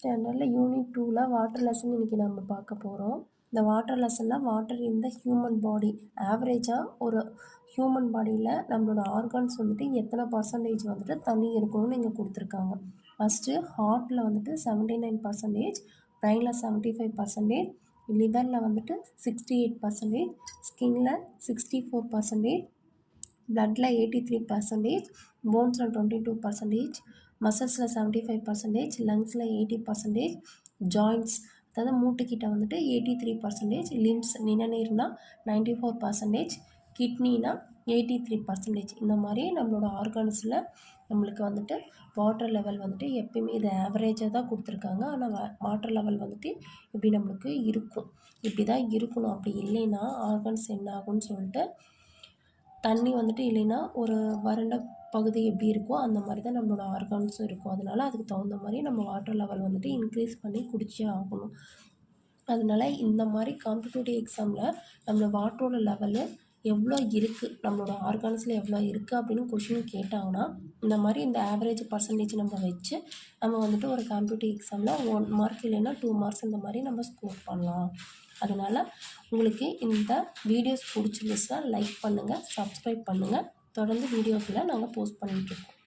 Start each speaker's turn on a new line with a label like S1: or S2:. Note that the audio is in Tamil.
S1: ஸ்டாண்டர்டில் யூனிட் 2ல் வாட்டர் லெசன் இன்றைக்கி நம்ம பார்க்க போகிறோம். இந்த வாட்டர் லெசனில் water in the human body ஆவரேஜாக ஒரு ஹியூமன் பாடியில் நம்மளோட ஆர்கான்ஸ் வந்துட்டு எத்தனை பர்சன்டேஜ் வந்துட்டு தண்ணி இருக்கணும்னு இங்கே கொடுத்துருக்காங்க. ஃபஸ்ட்டு ஹார்ட்டில் வந்துட்டு 79%, பிரெயினில் 75%, லிவரில் வந்துட்டு 68%, ஸ்கின்னில் 64%, பிளட்டில் 83%, போன்ஸில் 22%, மசில்ஸில் 75%, லங்ஸில் 80%, ஜாயின்ட்ஸ் அதாவது மூட்டுக்கிட்ட வந்துட்டு 83%, லிம்ஸ் நிணநீர்னா 94%, கிட்னினா 83%. இந்த மாதிரி நம்மளோட ஆர்கான்ஸில் நம்மளுக்கு வந்துட்டு வாட்டர் லெவல் வந்துட்டு எப்பயுமே இது ஆவரேஜாக தான் கொடுத்துருக்காங்க. ஆனால் வாட்டர் லெவல் வந்துட்டு இப்படி நம்மளுக்கு இருக்கும், இப்படி தான் இருக்கணும். அப்படி இல்லைன்னா ஆர்கான்ஸ் என்ன ஆகும்னு சொல்லிட்டு தண்ணி வந்துட்டு இல்லைன்னா ஒரு வறண்ட பகுதி எப்படி இருக்கோ அந்த மாதிரி தான் நம்மளோட ஆர்கான்ஸும் இருக்கும். அதனால் அதுக்கு தகுந்த மாதிரி நம்ம வாட்டர் லெவல் வந்துட்டு இன்க்ரீஸ் பண்ணி குடிச்சே ஆகணும். அதனால் இந்த மாதிரி காம்படிட்டிவ் எக்ஸாமில் நம்மளோட வாட்டரோட லெவலு எவ்வளோ இருக்குது, நம்மளோட ஆர்கான்ஸில் எவ்வளோ இருக்குது அப்படின்னு கொஷின் கேட்டாங்கன்னா இந்த மாதிரி இந்த ஆவரேஜ் பர்சன்டேஜ் நம்ம வச்சு நம்ம வந்துட்டு ஒரு காம்படிட்டிவ் எக்ஸாமில் 1 மார்க் இல்லைன்னா 2 மார்க்ஸ் இந்த மாதிரி நம்ம ஸ்கோர் பண்ணலாம். அதனால் உங்களுக்கு இந்த வீடியோஸ் பிடிச்சிருந்துச்சுன்னா லைக் பண்ணுங்கள், சப்ஸ்கிரைப் பண்ணுங்கள். தொடர்ந்து வீடியோக்களை நாங்கள் போஸ்ட் பண்ணிகிட்ருக்கோம்.